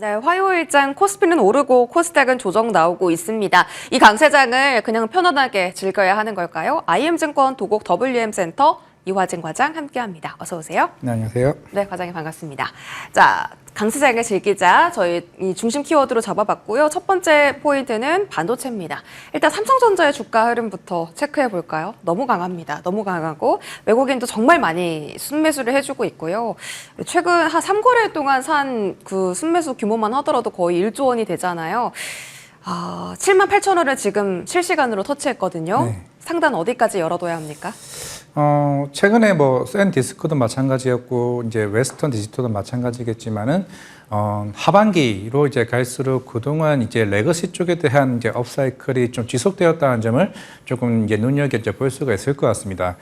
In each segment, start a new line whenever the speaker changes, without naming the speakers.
네, 화요일장 코스피는 오르고 코스닥은 조정 나오고 있습니다. 이 강세장을 그냥 편안하게 즐겨야 하는 걸까요? IM증권 도곡 WM센터 이화진 과장 함께합니다. 어서 오세요.
네, 안녕하세요.
네, 과장님 반갑습니다. 자, 강세장을 즐기자 저희 이 중심 키워드로 잡아봤고요. 첫 번째 포인트는 반도체입니다. 일단 삼성전자의 주가 흐름부터 체크해 볼까요? 너무 강합니다. 너무 강하고 외국인도 정말 많이 순매수를 해주고 있고요. 최근 한 3거래일 동안 산 그 순매수 규모만 하더라도 거의 1조 원이 되잖아요. 78,000원을 지금 실시간으로 터치했거든요.
네.
상단 어디까지 열어둬야 합니까?
최근에 뭐 샌디스크도 마찬가지였고 이제 웨스턴 디지털도 마찬가지겠지만은 하반기로 이제 갈수록 그동안 이제 레거시 쪽에 대한 이제 업사이클이 좀 지속되었다는 점을 조금 이제 눈여겨 볼 수가 있을 것 같습니다.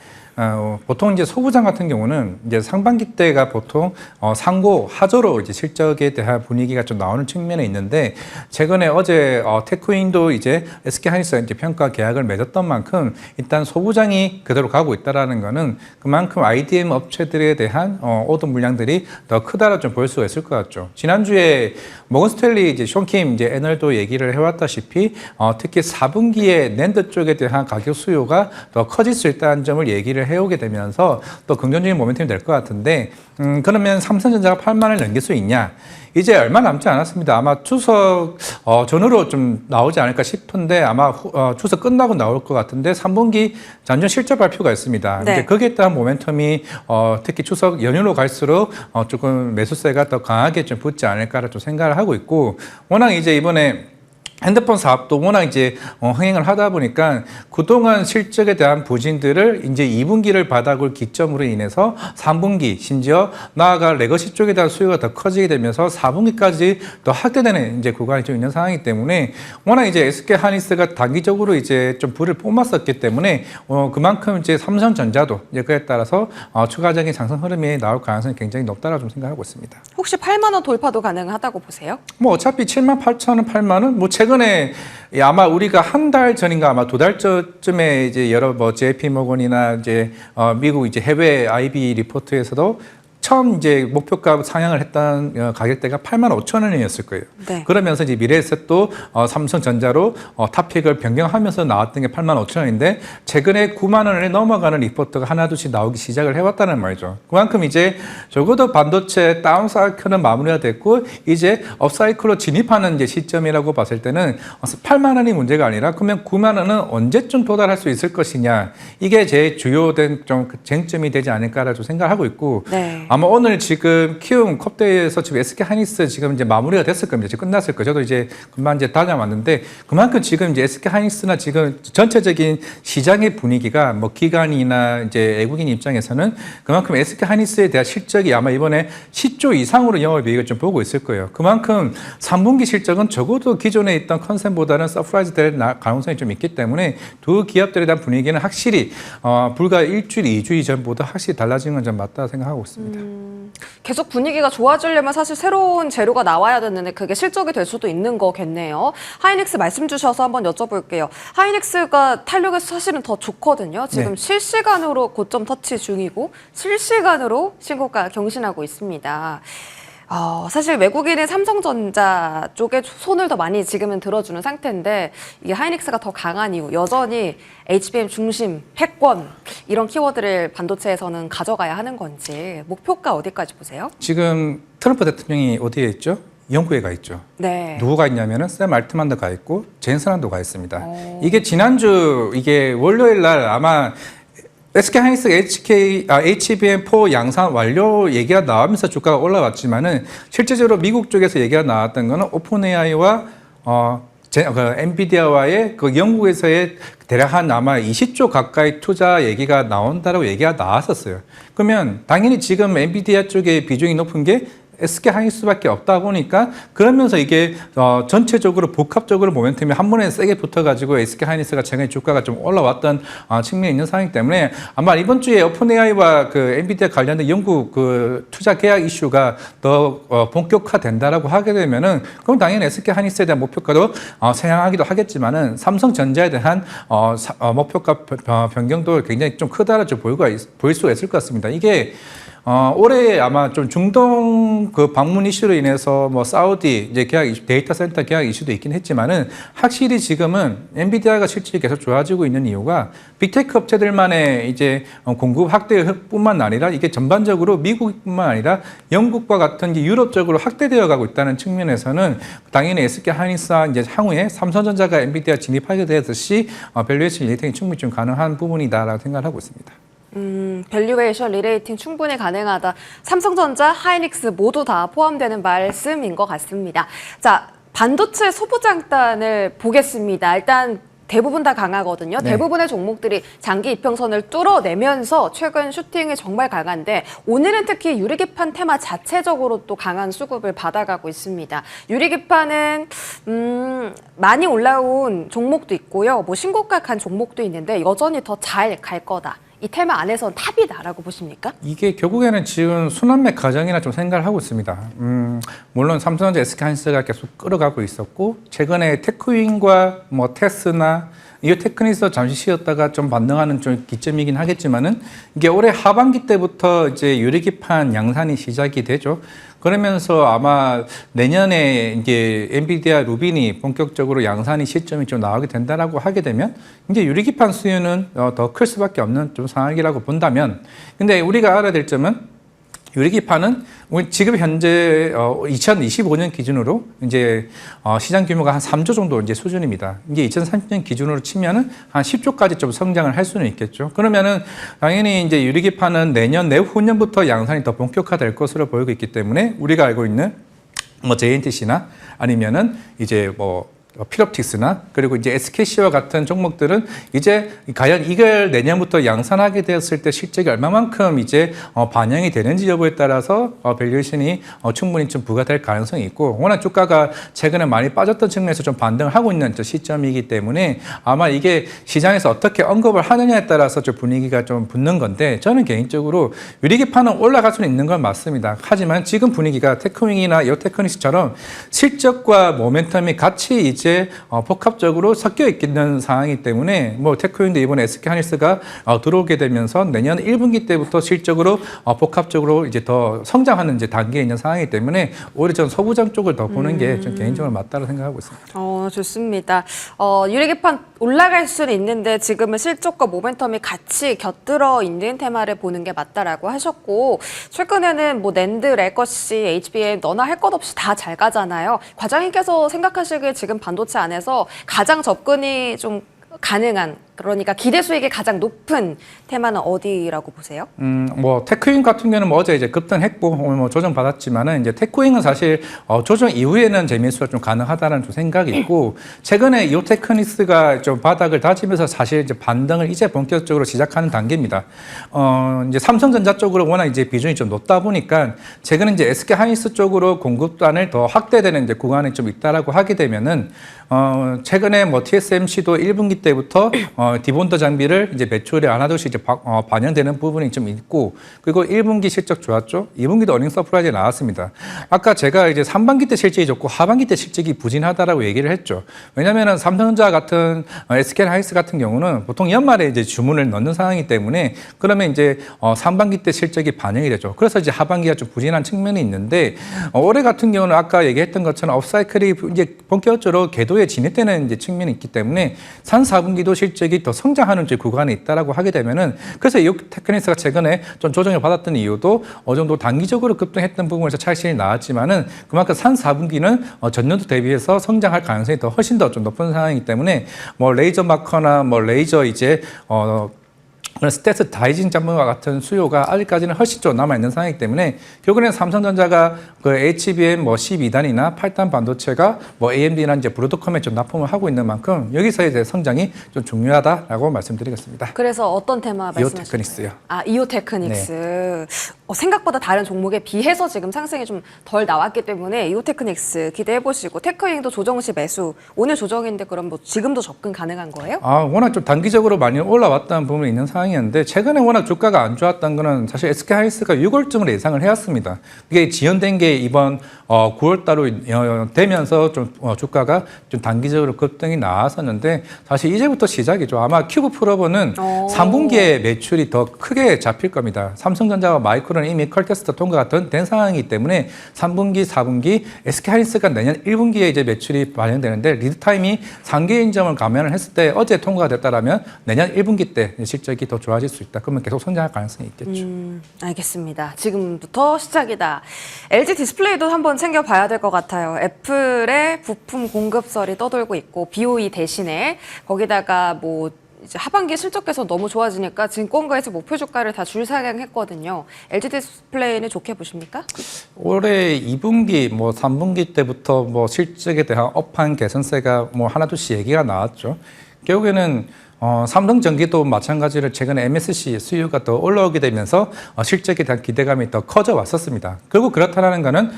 보통 이제 소부장 같은 경우는 이제 상반기 때가 보통 상고 하저로 이제 실적에 대한 분위기가 좀 나오는 측면에 있는데 최근에 어제 테크윈도 이제 SK 하이닉스 이제 평가 계약을 맺었던 만큼 일단 소부장이 그대로 가고 있다라는 거는 그만큼 IDM 업체들에 대한 오더 물량들이 더 크다라 좀 볼 수가 있을 것 같죠. 지난주에 모건스탠리 이제 숀킴 이제 애널도 얘기를 해왔다시피 특히 4분기에 낸드 쪽에 대한 가격 수요가 더 커질 수 있다는 점을 얘기를 해오게 되면서 또 긍정적인 모멘텀이 될 것 같은데 그러면 삼성전자가 8만 원을 넘길 수 있냐? 이제 얼마 남지 않았습니다. 아마 추석 전후로 좀 나오지 않을까 싶은데 아마 추석 끝나고 나올 것 같은데 3분기 잔존 실적 발표가 있습니다.
네.
이제 거기에 따른 모멘텀이 특히 추석 연휴로 갈수록 조금 매수세가 더 강하게 좀 붙지 않을까를 좀 생각을 하고 있고 워낙 이제 이번에 핸드폰 사업도 워낙 이제 흥행을 하다 보니까 그동안 실적에 대한 부진들을 이제 2분기를 바닥을 기점으로 인해서 3분기 심지어 나아가 레거시 쪽에 대한 수요가 더 커지게 되면서 4분기까지 더 확대되는 이제 구간이 좀 있는 상황이기 때문에 워낙 이제 SK 하이닉스가 단기적으로 이제 좀 불을 뿜었었기 때문에 그만큼 이제 삼성전자도 이제 그에 따라서 추가적인 상승 흐름이 나올 가능성이 굉장히 높다라고 좀 생각하고 있습니다.
혹시 8만 원 돌파도 가능하다고 보세요?
뭐 어차피 78,000원, 8만 원, 뭐 최근에 아마 우리가 한 달 전인가 아마 두 달 전쯤에 이제 여러 뭐 JP 모건이나 이제 미국 이제 해외 IB 리포트에서도 처음 이제 목표가 상향을 했던 가격대가 85,000원이었을 거예요.
네.
그러면서 이제 미래에셋도 삼성전자로 탑픽을 변경하면서 나왔던 게 85,000원인데 최근에 9만 원을 넘어가는 리포트가 하나둘씩 나오기 시작을 해왔다는 말이죠. 그만큼 이제 적어도 반도체 다운 사이클은 마무리가 됐고 이제 업 사이클로 진입하는 이제 시점이라고 봤을 때는 8만 원이 문제가 아니라 그러면 9만 원은 언제쯤 도달할 수 있을 것이냐 이게 제일 주요된 좀 쟁점이 되지 않을까라고 생각하고 있고.
네.
아마 오늘 지금 키움 컵대에서 지금 SK 하이닉스 지금 이제 마무리가 됐을 겁니다. 지금 끝났을 거예요. 저도 이제 금방 이제 다녀왔는데 그만큼 지금 이제 SK 하이닉스나 지금 전체적인 시장의 분위기가 뭐 기관이나 이제 외국인 입장에서는 그만큼 SK 하이닉스에 대한 실적이 아마 이번에 10조 이상으로 영업이익을 좀 보고 있을 거예요. 그만큼 3분기 실적은 적어도 기존에 있던 컨센보다는 서프라이즈 될 가능성이 좀 있기 때문에 두 기업들에 대한 분위기는 확실히 불과 일주일, 2주 전보다 확실히 달라지는 건 좀 맞다 생각하고 있습니다.
계속 분위기가 좋아지려면 사실 새로운 재료가 나와야 되는데 그게 실적이 될 수도 있는 거겠네요. 하이닉스 말씀 주셔서 한번 여쭤볼게요. 하이닉스가 탄력에서 사실은 더 좋거든요. 지금
네.
실시간으로 고점 터치 중이고 실시간으로 신고가 경신하고 있습니다. 사실 외국인은 삼성전자 쪽에 손을 더 많이 지금은 들어주는 상태인데 이게 하이닉스가 더 강한 이유 여전히 HBM 중심, 패권 이런 키워드를 반도체에서는 가져가야 하는 건지 목표가 어디까지 보세요?
지금 트럼프 대통령이 어디에 있죠? 영국에 가 있죠.
네.
누구가 있냐면은 샘 알트만도 가 있고 젠슨 한도 가 있습니다. 이게 지난주 이게 월요일 날 아마 SK 하이닉스 HBM4 양산 완료 얘기가 나오면서 주가가 올라갔지만은 실제적으로 미국 쪽에서 얘기가 나왔던 거는 오픈 AI와 엔비디아와의 그 영국에서의 대략 한 아마 20조 가까이 투자 얘기가 나온다라고 얘기가 나왔었어요. 그러면 당연히 지금 엔비디아 쪽에 비중이 높은 게 SK 하이닉스밖에 없다 보니까 그러면서 이게 전체적으로 복합적으로 모멘텀이 한 번에 세게 붙어가지고 SK 하이닉스가 최근에 주가가 좀 올라왔던 측면이 있는 상황이기 때문에 아마 이번 주에 오픈 AI와 그 엔비디아 관련된 영국 그 투자 계약 이슈가 더 본격화된다라고 하게 되면은 그럼 당연히 SK 하이닉스에 대한 목표가도 상향하기도 하겠지만은 삼성전자에 대한 목표가 변경도 굉장히 좀 크다라고 보일 수가 있을 것 같습니다. 이게 올해 아마 좀 중동 최근 그 방문 이슈로 인해서 뭐 사우디 이제 계약 이슈, 데이터 센터 계약 이슈도 있긴 했지만은 확실히 지금은 엔비디아가 실질이 계속 좋아지고 있는 이유가 빅테크 업체들만의 이제 공급 확대뿐만 아니라 이게 전반적으로 미국뿐만 아니라 영국과 같은 이제 유럽 쪽으로 확대되어 가고 있다는 측면에서는 당연히 SK 하이닉스와 이제 향후에 삼성전자가 엔비디아 진입하게 되듯이 밸류에이션 리테이닝 충분히 좀 가능한 부분이다라고 생각을 하고 있습니다.
밸류에이션 리레이팅 충분히 가능하다. 삼성전자, 하이닉스 모두 다 포함되는 말씀인 것 같습니다. 자, 반도체 소부장단을 보겠습니다. 일단 대부분 다 강하거든요.
네.
대부분의 종목들이 장기 이평선을 뚫어내면서 최근 슈팅이 정말 강한데 오늘은 특히 유리기판 테마 자체적으로 또 강한 수급을 받아가고 있습니다. 유리기판은 많이 올라온 종목도 있고요. 뭐 신고가 간 종목도 있는데 여전히 더 잘 갈 거다. 이 테마 안에선 탑이다라고 보십니까?
이게 결국에는 지금 순환매 과정이나 좀 생각을 하고 있습니다. 물론 삼성전자, SK하이닉스가 계속 끌어가고 있었고 최근에 테크윈과 뭐 테스나 이 테크닉에서 잠시 쉬었다가 좀 반등하는 좀 기점이긴 하겠지만은 이게 올해 하반기 때부터 이제 유리기판 양산이 시작이 되죠. 그러면서 아마 내년에 이제 엔비디아 루빈이 본격적으로 양산이 시점이 좀 나오게 된다라고 하게 되면 이제 유리기판 수요는 더 클 수밖에 없는 좀 상황이라고 본다면, 근데 우리가 알아야 될 점은 유리기판은 지금 현재 2025년 기준으로 이제 시장 규모가 한 3조 정도 이제 수준입니다. 이게 2030년 기준으로 치면은 한 10조까지 좀 성장을 할 수는 있겠죠. 그러면은 당연히 이제 유리기판은 내년 내후년부터 양산이 더 본격화될 것으로 보이고 있기 때문에 우리가 알고 있는 뭐 JNTC나 아니면은 이제 뭐 필옵틱스나 그리고 이제 SKC와 같은 종목들은 이제 과연 이걸 내년부터 양산하게 되었을 때 실적이 얼마만큼 이제 반영이 되는지 여부에 따라서 밸류에이션이 충분히 좀 부과될 가능성이 있고, 워낙 주가가 최근에 많이 빠졌던 측면에서 좀 반등을 하고 있는 시점이기 때문에 아마 이게 시장에서 어떻게 언급을 하느냐에 따라서 좀 분위기가 좀 붙는 건데, 저는 개인적으로 유리기판은 올라갈 수는 있는 건 맞습니다. 하지만 지금 분위기가 테크윙이나 요테크닉스처럼 실적과 모멘텀이 같이 이제 복합적으로 섞여 있는 상황이기 때문에 뭐 테크윈도 이번에 SK하이닉스가 들어오게 되면서 내년 1분기 때부터 실적으로 복합적으로 이제 더 성장하는 이제 단계에 있는 상황이기 때문에 오히려 전 소부장 쪽을 더 보는 게 좀 개인적으로 맞다고 생각하고 있습니다.
좋습니다. 유리기판 올라갈 수는 있는데 지금은 실적과 모멘텀이 같이 곁들어 있는 테마를 보는 게 맞다라고 하셨고, 최근에는 뭐 낸드, 레거시, HBM 너나 할 것 없이 다 잘 가잖아요. 과장님께서 생각하시기에 지금 반도체 안에서 가장 접근이 좀 가능한, 그러니까 기대 수익이 가장 높은 테마는 어디라고 보세요?
뭐 테크윙 같은 경우는 뭐 어제 이제 급등했고 오늘 뭐 조정 받았지만은 이제 테크윙은 사실 조정 이후에는 재미수가 좀 가능하다는 좀 생각이 있고, 최근에 요테크닉스가 좀 바닥을 다지면서 사실 이제 반등을 이제 본격적으로 시작하는 단계입니다. 이제 삼성전자 쪽으로 워낙 이제 비중이 좀 높다 보니까 최근에 이제 SK 하이닉스 쪽으로 공급단을 더 확대되는 이제 구간이 좀 있다라고 하게 되면은 최근에 뭐 TSMC도 1분기 때부터 디본더 장비를 이제 매출에 하나둘씩 이제 반영되는 부분이 좀 있고, 그리고 1분기 실적 좋았죠. 2분기도 어닝 서프라이즈 나왔습니다. 아까 제가 이제 3반기 때 실적이 좋고 하반기 때 실적이 부진하다라고 얘기를 했죠. 왜냐면은 삼성전자 같은 SK 하이닉스 같은 경우는 보통 연말에 이제 주문을 넣는 상황이기 때문에 그러면 이제 3반기 때 실적이 반영이 되죠. 그래서 이제 하반기가 좀 부진한 측면이 있는데, 올해 같은 경우는 아까 얘기했던 것처럼 업사이클이 이제 본격적으로 궤도에 진입되는 이제 측면이 있기 때문에 3, 4분기도 실적이 더 성장하는 구간에 있다라고 하게 되면은, 그래서 이 테크닉스가 최근에 좀 조정을 받았던 이유도 어느 정도 단기적으로 급등했던 부분에서 차익실이 나왔지만은 그만큼 3, 4분기는 전년도 대비해서 성장할 가능성이 더 훨씬 더 좀 높은 상황이기 때문에 뭐 레이저 마커나 뭐 레이저 이제 그런 스탯스 다이징 장비와 같은 수요가 아직까지는 훨씬 좀 남아있는 상황이기 때문에 결국에는 삼성전자가 그 HBM 뭐 12단이나 8단 반도체가 뭐 AMD나 이제 브로드컴에 좀 납품을 하고 있는 만큼 여기서의 이제 성장이 좀 중요하다라고 말씀드리겠습니다.
그래서 어떤 테마 말씀하시나요?
이오테크닉스요.
이오테크닉스. 네. 생각보다 다른 종목에 비해서 지금 상승이 좀 덜 나왔기 때문에 이오테크닉스 기대해 보시고, 테크윙도 조정 시 매수. 오늘 조정인데 그럼 뭐 지금도 접근 가능한 거예요?
워낙 좀 단기적으로 많이 올라왔다는 부분이 있는 상황이었는데, 최근에 워낙 주가가 안 좋았던 거는 사실 SK하이닉스가 6월쯤으로 예상을 해왔습니다. 그게 지연된 게 이번 9월달로 되면서 좀 주가가 좀 단기적으로 급등이 나왔었는데, 사실 이제부터 시작이죠. 아마 큐브 프로버는 3분기에 매출이 더 크게 잡힐 겁니다. 삼성전자와 마이크론 프로는 이미 컬테스트 통과가 된 상황이기 때문에 3분기, 4분기 SK하이닉스가 내년 1분기에 이제 매출이 반영되는데 리드 타임이 3개 인정을 감안을 했을 때 어제 통과가 됐다라면 내년 1분기 때 실적이 더 좋아질 수 있다. 그러면 계속 성장할 가능성이 있겠죠.
알겠습니다. 지금부터 시작이다. LG 디스플레이도 한번 챙겨봐야 될 것 같아요. 애플의 부품 공급설이 떠돌고 있고 BOE 대신에 거기다가 뭐 이제 하반기 실적께서 너무 좋아지니까 증권가에서 목표 주가를 다 줄상향했거든요. LG 디스플레이는 좋게 보십니까?
올해 2분기, 뭐 3분기 때부터 뭐 실적에 대한 업황 개선세가 뭐 하나둘씩 얘기가 나왔죠. 결국에는 삼성전기도 마찬가지로 최근에 MSC 수요가 더 올라오게 되면서 실적에 대한 기대감이 더 커져 왔었습니다. 결국 그렇다는 것은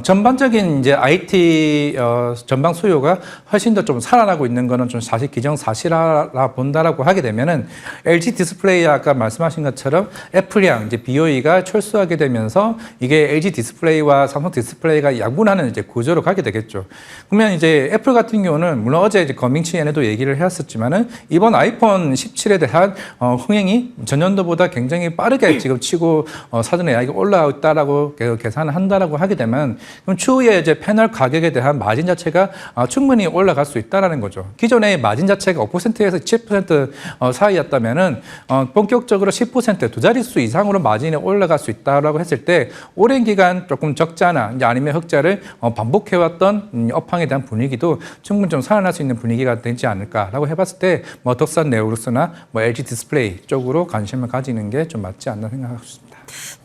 전반적인 이제 IT 전방 수요가 훨씬 더 좀 살아나고 있는 것은 좀 사실 기정사실하라 본다라고 하게 되면은 LG 디스플레이 아까 말씀하신 것처럼 애플이랑 이제 BOE가 철수하게 되면서 이게 LG 디스플레이와 삼성 디스플레이가 양분하는 이제 구조로 가게 되겠죠. 그러면 이제 애플 같은 경우는 물론 어제 이제 거밍치엔에도 얘기를 했었지만은 이번 아이폰 17에 대한 흥행이 전년도보다 굉장히 빠르게 지금 치고 사전에 이야기가 올라왔다라고 계산을 한다라고 하게 되면 그럼 추후에 이제 패널 가격에 대한 마진 자체가 충분히 올라갈 수 있다라는 거죠. 기존에 마진 자체가 5%에서 7% 사이였다면은 본격적으로 10% 두 자릿수 이상으로 마진이 올라갈 수 있다라고 했을 때 오랜 기간 조금 적자나 이제 아니면 흑자를 반복해왔던 업황에 대한 분위기도 충분히 좀 살아날 수 있는 분위기가 되지 않을까라고 해봤을 때 뭐 덕산 네오루스나 뭐 LG 디스플레이 쪽으로 관심을 가지는 게 좀 맞지 않나 생각하고 있습니다.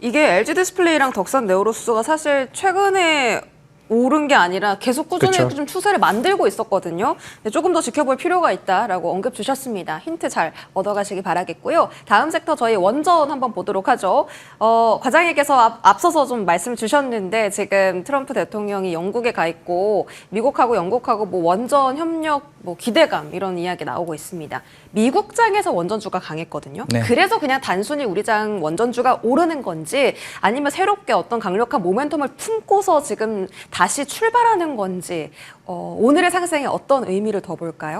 이게 LG 디스플레이랑 덕산 네오로스가 사실 최근에 오른 게 아니라 계속 꾸준히
그렇죠.
좀 추세를 만들고 있었거든요. 근데 조금 더 지켜볼 필요가 있다라고 언급 주셨습니다. 힌트 잘 얻어가시기 바라겠고요. 다음 섹터 저희 원전 한번 보도록 하죠. 과장님께서 앞서서 좀 말씀 주셨는데 지금 트럼프 대통령이 영국에 가 있고 미국하고 영국하고 뭐 원전 협력 뭐 기대감 이런 이야기 나오고 있습니다. 미국장에서 원전주가 강했거든요.
네.
그래서 그냥 단순히 우리 장 원전주가 오르는 건지 아니면 새롭게 어떤 강력한 모멘텀을 품고서 지금 다시 출발하는 건지 오늘의 상승에 어떤 의미를 더 볼까요?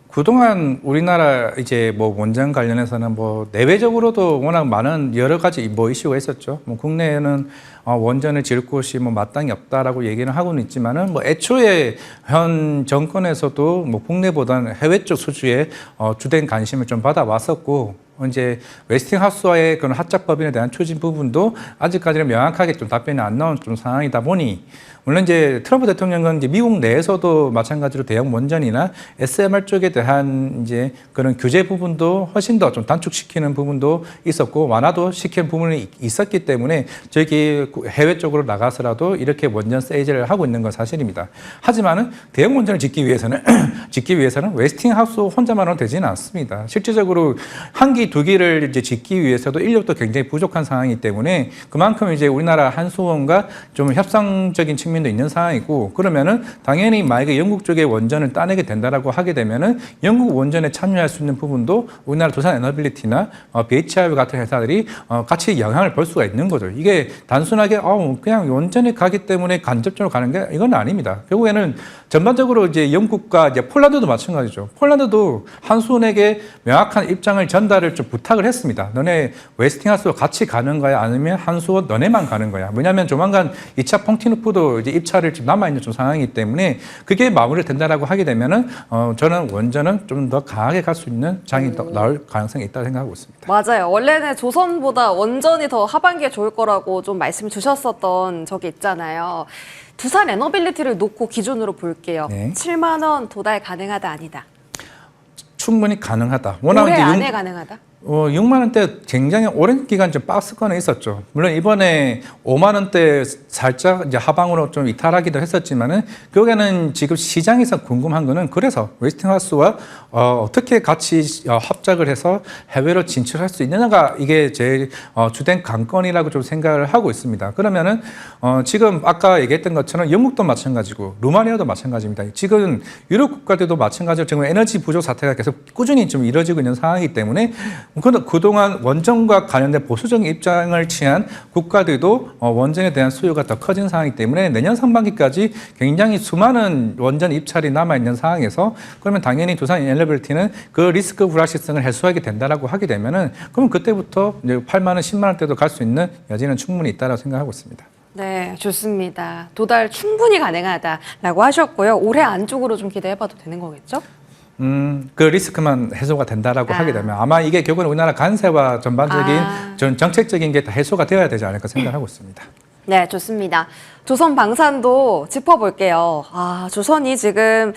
그동안 우리나라 이제 뭐 원전 관련해서는 뭐 내외적으로도 워낙 많은 여러 가지 뭐 이슈가 있었죠. 뭐 국내에는 원전을 지을 곳이 뭐 마땅히 없다라고 얘기는 하고는 있지만은 뭐 애초에 현 정권에서도 뭐 국내보다는 해외 쪽 수주에 주된 관심을 좀 받아왔었고 이제 웨스팅하우스와의 그런 합작 법인에 대한 추진 부분도 아직까지는 명확하게 좀 답변이 안 나온 좀 상황이다 보니 물론 이제 트럼프 대통령은 이제 미국 내에서도 마찬가지로 대형 원전이나 SMR 쪽에 대한 이제 그런 규제 부분도 훨씬 더 좀 단축시키는 부분도 있었고 완화도 시키는 부분이 있었기 때문에 저기 해외 쪽으로 나가서라도 이렇게 원전 세이즈를 하고 있는 건 사실입니다. 하지만은 대형 원전을 짓기 위해서는 웨스팅하우스 혼자만으로 되지는 않습니다. 실질적으로 한 기, 두 기를 이제 짓기 위해서도 인력도 굉장히 부족한 상황이기 때문에 그만큼 이제 우리나라 한수원과 좀 협상적인 측면도 있는 상황이고 그러면은 당연히 만약에 영국 쪽에 원전을 따내게 된다라고 하게 되면은 영국 원전에 참여할 수 있는 부분도 우리나라 두산 에너빌리티나 BHR 같은 회사들이 같이 영향을 볼 수가 있는 거죠. 이게 단순하게 그냥 원전에 가기 때문에 간접적으로 가는 게 이건 아닙니다. 결국에는 전반적으로 이제 영국과 이제 폴란드도 마찬가지죠. 폴란드도 한수원에게 명확한 입장을 전달을 좀 부탁을 했습니다. 너네 웨스팅하우스와 같이 가는 거야? 아니면 한수원 너네만 가는 거야? 왜냐하면 조만간 2차 펑티누프도 이제 입찰을 지금 남아있는 좀 상황이기 때문에 그게 마무리 된다라고 하게 되면은 저는 원전은 좀 더 강하게 갈 수 있는 장이 더 나올 가능성이 있다고 생각하고 있습니다.
맞아요. 원래는 조선보다 원전이 더 하반기에 좋을 거라고 좀 말씀 주셨었던 적이 있잖아요. 두산 에너빌리티를 놓고 기준으로 볼게요.
네.
7만 원 도달 가능하다 아니다.
충분히 가능하다. 워낙
올해
이제
안에 가능하다?
6만 원대 굉장히 오랜 기간 좀 박스권에 있었죠. 물론 이번에 5만 원대 살짝 이제 하방으로 좀 이탈하기도 했었지만은 결국에는 지금 시장에서 궁금한 거는 그래서 웨스팅하우스와 어떻게 같이 합작을 해서 해외로 진출할 수 있느냐가 이게 제일 주된 관건이라고 좀 생각을 하고 있습니다. 그러면은 지금 아까 얘기했던 것처럼 영국도 마찬가지고 루마니아도 마찬가지입니다. 지금 유럽 국가들도 마찬가지로 지금 에너지 부족 사태가 계속 꾸준히 좀 이루어지고 있는 상황이기 때문에 그동안 원전과 관련된 보수적인 입장을 취한 국가들도 원전에 대한 수요가 더 커진 상황이기 때문에 내년 상반기까지 굉장히 수많은 원전 입찰이 남아있는 상황에서 그러면 당연히 두산 에너빌리티는 그 리스크 불확실성을 해소하게 된다라고 하게 되면은 그럼 그때부터 이제 8만 원, 10만 원대도 갈 수 있는 여지는 충분히 있다라고 생각하고 있습니다.
네, 좋습니다. 도달 충분히 가능하다라고 하셨고요. 올해 안쪽으로 좀 기대해봐도 되는 거겠죠?
그 리스크만 해소가 된다라고 하게 되면 아마 이게 결국은 우리나라 관세와 전반적인 전 정책적인 게 다 해소가 되어야 되지 않을까 생각하고 있습니다.
네, 좋습니다. 조선 방산도 짚어볼게요. 조선이 지금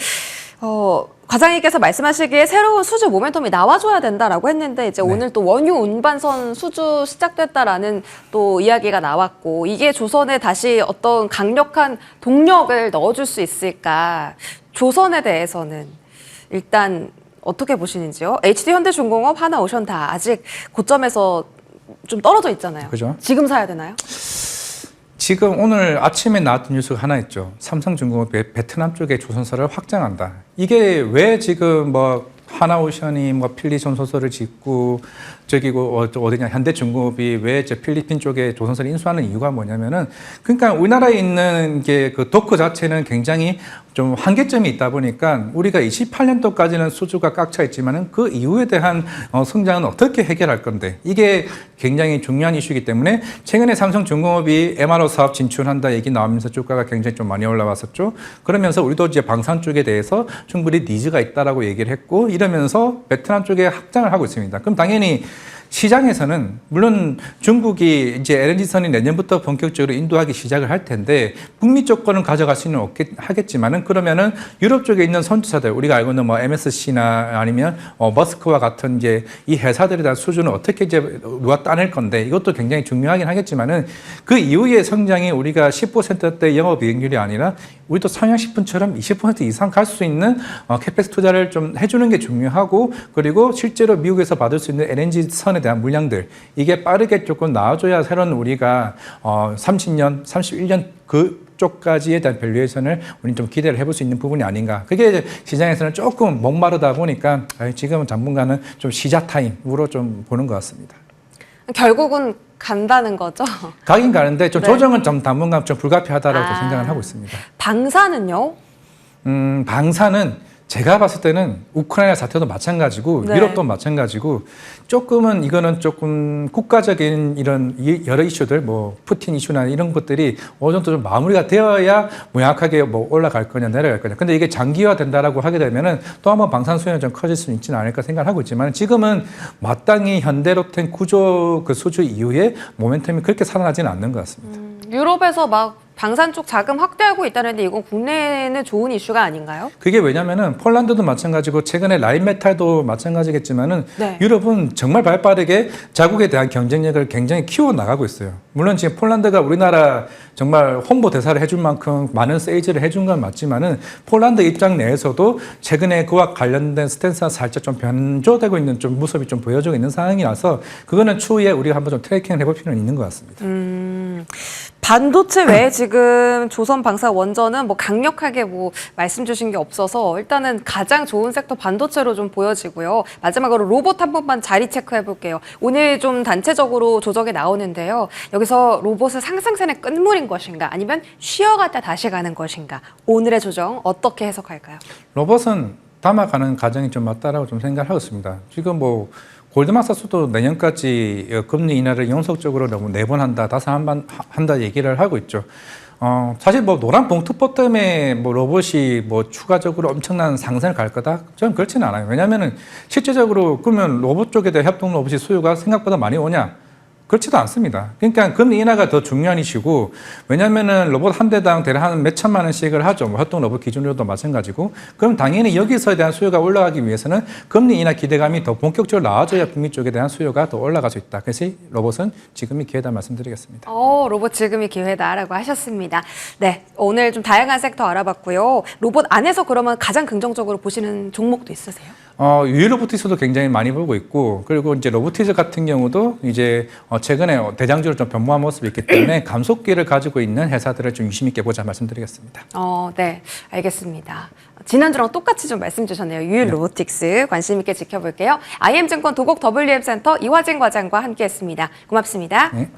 과장님께서 말씀하시기에 새로운 수주 모멘텀이 나와줘야 된다라고 했는데 이제 오늘 또 원유 운반선 수주 시작됐다라는 또 이야기가 나왔고 이게 조선에 다시 어떤 강력한 동력을 넣어줄 수 있을까? 조선에 대해서는 일단 어떻게 보시는지요? HD현대중공업, 하나오션 다 아직 고점에서 좀 떨어져 있잖아요.
그죠?
지금 사야 되나요?
지금 오늘 아침에 나왔던 뉴스가 하나 있죠. 삼성중공업이 베트남 쪽에 조선사를 확장한다. 이게 왜 지금 뭐 하나오션이 뭐 필리존소설을 짓고 어디냐 현대중공업이 왜 필리핀 쪽에 조선사를 인수하는 이유가 뭐냐면은 그러니까 우리나라에 있는 게 그 도크 자체는 굉장히 좀 한계점이 있다 보니까 우리가 28년도까지는 수주가 꽉 차 있지만은 그 이후에 대한 성장은 어떻게 해결할 건데 이게 굉장히 중요한 이슈이기 때문에 최근에 삼성중공업이 MRO 사업 진출한다 얘기 나오면서 주가가 굉장히 좀 많이 올라왔었죠. 그러면서 우리도 이제 방산 쪽에 대해서 충분히 니즈가 있다라고 얘기를 했고 이러면서 베트남 쪽에 확장을 하고 있습니다. 그럼 당연히 시장에서는 물론 중국이 이제 LNG선이 내년부터 본격적으로 인도하기 시작을 할 텐데 북미 조건은 가져갈 수는 하겠지만은 그러면은 유럽 쪽에 있는 선두사들 우리가 알고 있는 뭐 MSC나 아니면 머스크와 같은 이제 이 회사들에 대한 수준을 어떻게 이제 누가 따낼 건데 이것도 굉장히 중요하긴 하겠지만은 그 이후의 성장이 우리가 10%대 영업이익률이 아니라 우리도 상향식품처럼 20% 이상 갈 수 있는 캐펙스 투자를 좀 해주는 게 중요하고 그리고 실제로 미국에서 받을 수 있는 LNG 선에 대한 물량들 이게 빠르게 조금 나와줘야 새로운 우리가 30년, 31년 그쪽까지에 대한 밸류에이션을 우리는 좀 기대를 해볼 수 있는 부분이 아닌가. 그게 시장에서는 조금 목마르다 보니까 지금은 당분간은 좀 시작 타임으로 좀 보는 것 같습니다.
결국은 간다는 거죠?
가긴 가는데 좀
네.
조정은 좀 당분간 좀 불가피하다라고 생각을 하고 있습니다.
방사는요?
방사는 제가 봤을 때는 우크라이나 사태도 마찬가지고
네.
유럽도 마찬가지고 조금은 이거는 조금 국가적인 이런 여러 이슈들 뭐 푸틴 이슈나 이런 것들이 어느 정도 좀 마무리가 되어야 명확하게 뭐 올라갈 거냐 내려갈 거냐. 근데 이게 장기화 된다라고 하게 되면은 또 한번 방산 수요는 좀 커질 수 있지는 않을까 생각을 하고 있지만 지금은 마땅히 현대로템 구조 그 수주 이후에 모멘텀이 그렇게 살아나지는 않는 것 같습니다.
유럽에서 막 방산 쪽 자금 확대하고 있다는데 이건 국내에는 좋은 이슈가 아닌가요?
그게 왜냐면은 폴란드도 마찬가지고 최근에 라인메탈도 마찬가지겠지만은
네.
유럽은 정말 발빠르게 자국에 대한 경쟁력을 굉장히 키워 나가고 있어요. 물론 지금 폴란드가 우리나라 정말 홍보 대사를 해줄 만큼 많은 세일즈를 해준 건 맞지만은 폴란드 입장 내에서도 최근에 그와 관련된 스탠스가 살짝 좀 변조되고 있는 좀 모습이 좀 보여지고 있는 상황이라서 그거는 추후에 우리가 한번 좀 트래킹을 해볼 필요는 있는 것 같습니다.
반도체 외에 지금 조선 방사 원전은 뭐 강력하게 뭐 말씀 주신 게 없어서 일단은 가장 좋은 섹터 반도체로 좀 보여지고요. 마지막으로 로봇 한 번만 자리 체크해 볼게요. 오늘 좀 단체적으로 조정이 나오는데요. 여기서 로봇은 상승세는 끝물인 것인가 아니면 쉬어갔다 다시 가는 것인가 오늘의 조정 어떻게 해석할까요?
로봇은 담아가는 과정이 좀 맞다라고 좀 생각을 하고 있습니다. 지금 뭐 골드만삭스도 내년까지 금리 인하를 연속적으로 너무 4번 한다, 5번 한다 얘기를 하고 있죠. 사실 뭐 노란 봉투법 때문에 뭐 로봇이 뭐 추가적으로 엄청난 상승을 갈 거다? 저는 그렇지는 않아요. 왜냐면은 실제적으로 그러면 로봇 쪽에 대한 협동 로봇이 수요가 생각보다 많이 오냐? 그렇지도 않습니다. 그러니까 금리 인하가 더 중요한 이슈고 왜냐면은 로봇 한 대당 대략 한 몇 천만 원씩을 하죠. 뭐 협동 로봇 기준으로도 마찬가지고. 그럼 당연히 여기서에 대한 수요가 올라가기 위해서는 금리 인하 기대감이 더 본격적으로 나와줘야 북미 쪽에 대한 수요가 더 올라갈 수 있다. 그래서 로봇은 지금이 기회다 말씀드리겠습니다.
로봇 지금이 기회다라고 하셨습니다. 네, 오늘 좀 다양한 섹터 알아봤고요. 로봇 안에서 그러면 가장 긍정적으로 보시는 종목도 있으세요?
유일 로보틱스도 굉장히 많이 보고 있고, 그리고 이제 로보티즈 같은 경우도 이제 최근에 대장주로 좀 변모한 모습이 있기 때문에 감속기를 가지고 있는 회사들을 좀 유심 있게 보자 말씀드리겠습니다.
네, 알겠습니다. 지난주랑 똑같이 좀 말씀 주셨네요. 유일 로보틱스 관심 있게 지켜볼게요. IM증권 도곡 WM센터 이화진 과장과 함께했습니다. 고맙습니다.
네.